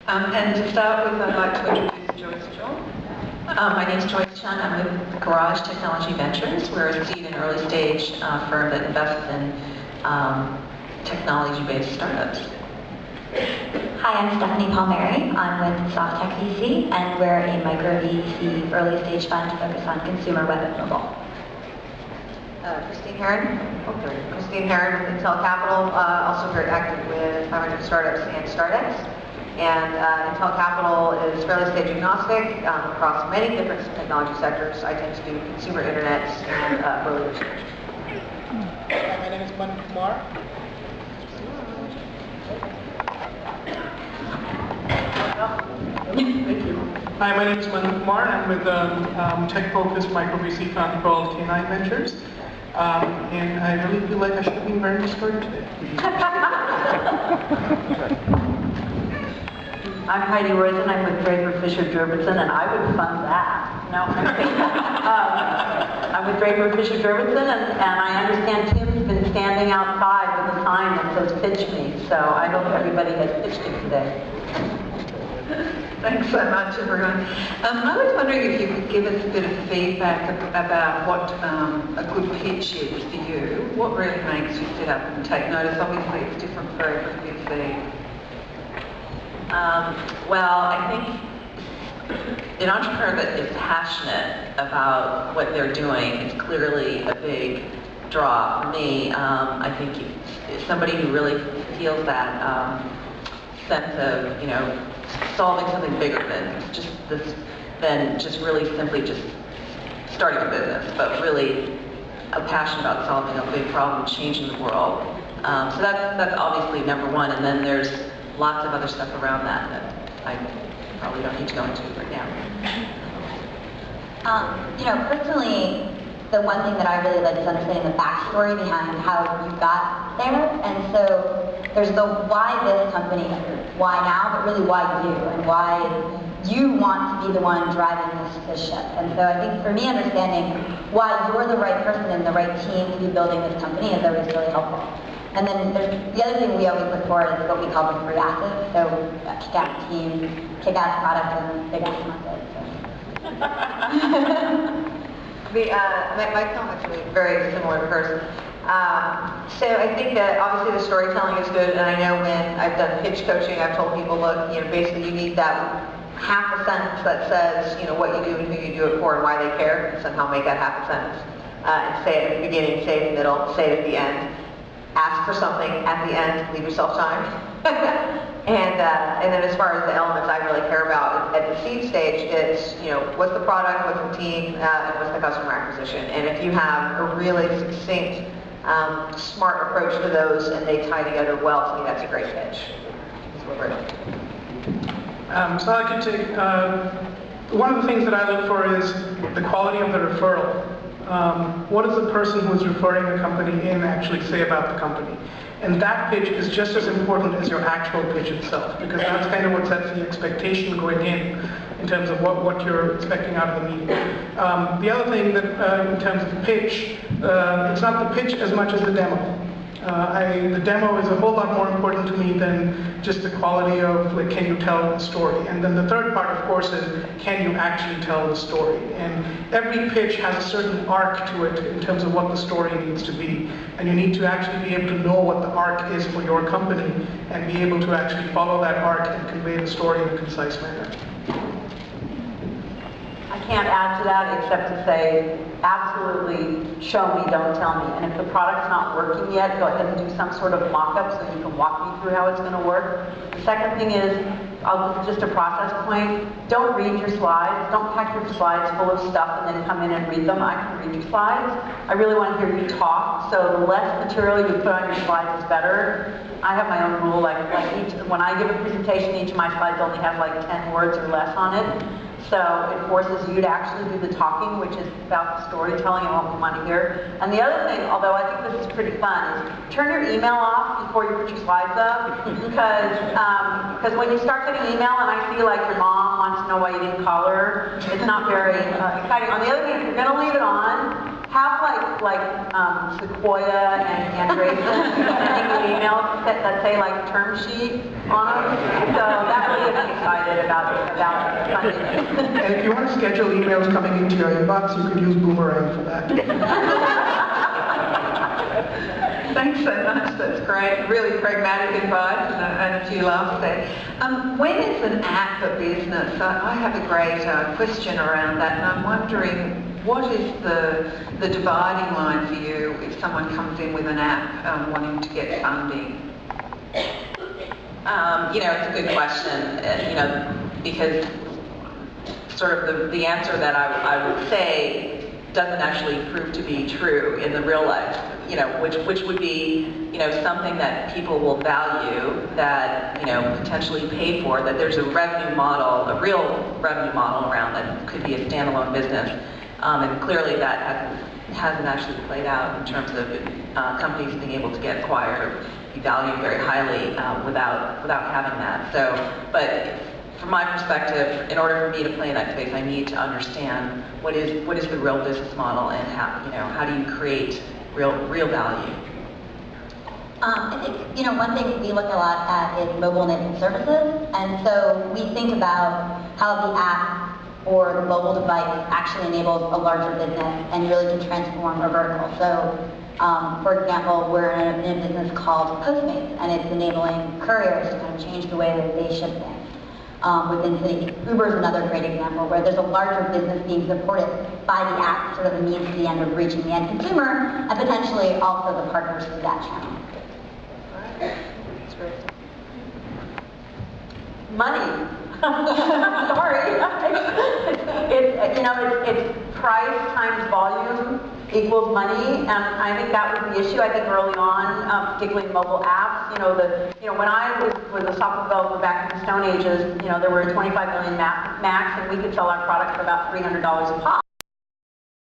And to start with, I'd like to introduce Joyce John. My name is Joyce Chung. I'm with Garage Technology Ventures. We're a seed and early stage firm that invests in technology-based startups. Hi, I'm Stephanie Palmieri. I'm with SoftTech VC, and we're a micro VC early stage fund focused on consumer web and mobile. Christine Herron. Christine Herron with Intel Capital, also very active with 500 startups and startups. And Intel Capital is fairly stage agnostic across many different technology sectors. I tend to do consumer internet and early research. My name is Manu Kumar. Thank you. Hi, my name is Manu Kumar. I'm with a tech-focused micro VC fund called K9 Ventures. And I really feel like I should have been wearing this skirt today. I'm Heidi Roizen. I'm with Draper Fisher Jurvetson, and I would fund that. No, I'm with Draper Fisher Jurvetson, and I understand Tim's been standing outside with a sign that says "Pitch me." So I hope everybody has pitched it today. Thanks so much, everyone. I was wondering if you could give us a bit of feedback about what a good pitch is for you. What really makes you sit up and take notice? Obviously, it's different for every VC. Well, I think an entrepreneur that is passionate about what they're doing is clearly a big draw for me. I think if somebody who really feels that sense of, solving something bigger than just this, than just really simply just starting a business, but really a passion about solving a big problem, changing the world. So that's obviously number one, and then there's lots of other stuff around that I probably don't need to go into right now. Personally, the one thing that I really like is understanding the backstory behind how you got there. And so there's the why this company, why now, but really why you, and why you want to be the one driving this ship. And so I think for me, understanding why you're the right person and the right team to be building this company is always really helpful. And then the other thing we always look for is what we call the three S's. So kick-ass team, kick-ass product, and big-ass market. My comments are very similar to hers. So I think that obviously the storytelling is good, and I know when I've done pitch coaching, I've told people, look, basically you need that half a sentence that says, what you do and who you do it for and why they care, and somehow make that half a sentence. And say it at the beginning, say it in the middle, say it at the end. Ask for something at the end, leave yourself time. And then as far as the elements I really care about at the seed stage, it's, what's the product, what's the team, and what's the customer acquisition. And if you have a really succinct, smart approach to those and they tie together well, to me that's a great pitch. That's what we're doing. So I could take, one of the things that I look for is the quality of the referral. What does the person who is referring the company in actually say about the company? And that pitch is just as important as your actual pitch itself, because that's kind of what sets the expectation going in terms of what you're expecting out of the meeting. The other thing that, in terms of pitch, it's not the pitch as much as the demo. The demo is a whole lot more important to me than just the quality of, can you tell the story? And then the third part, of course, is can you actually tell the story? And every pitch has a certain arc to it in terms of what the story needs to be. And you need to actually be able to know what the arc is for your company and be able to actually follow that arc and convey the story in a concise manner. I can't add to that except to say, absolutely show me, don't tell me. And if the product's not working yet, go ahead and do some sort of mock-up so you can walk me through how it's going to work. The second thing is, just a process point, don't read your slides. Don't pack your slides full of stuff and then come in and read them. I can read your slides. I really want to hear you talk, so the less material you put on your slides is better. I have my own rule, when I give a presentation, each of my slides only have 10 words or less on it. So it forces you to actually do the talking, which is about the storytelling and what we want to hear. And the other thing, although I think this is pretty fun, is turn your email off before you put your slides up, because when you start getting email and I see your mom wants to know why you didn't call her, it's not very exciting. On the other hand, if you're going to leave it on, have Sequoia and Andreessen sending you emails that say like term sheet on them. So that really gets me excited about funding. And if you want to schedule emails coming into your inbox, you can use Boomerang for that. Thanks so much, that's great. Really pragmatic advice and a few laughs there. When is an app a business? I have a great question around that, and I'm wondering, what is the dividing line for you if someone comes in with an app wanting to get funding? It's a good question, because sort of the answer that I would say doesn't actually prove to be true in the real life, which would be, something that people will value, that, potentially pay for, that there's a revenue model, a real revenue model around that could be a standalone business. And clearly that hasn't actually played out in terms of companies being able to get acquired or be valued very highly without having that. So, but from my perspective, in order for me to play in that space, I need to understand what is the real business model and how do you create real value. I think, one thing we look a lot at is mobile-enabled services, and so we think about how the app or the mobile device actually enables a larger business and really can transform a vertical. So, for example, we're in a business called Postmates, and it's enabling couriers to kind of change the way that they ship things within cities. Uber is another great example where there's a larger business being supported by the app, sort of the means to the end of reaching the end consumer, and potentially also the partners through that channel. Money. Sorry. It's price times volume equals money, and I think that was the issue. I think early on, particularly in mobile apps, when I was a software developer back in the Stone Ages, there were 25 million Macs, and we could sell our product for about $300 a pop.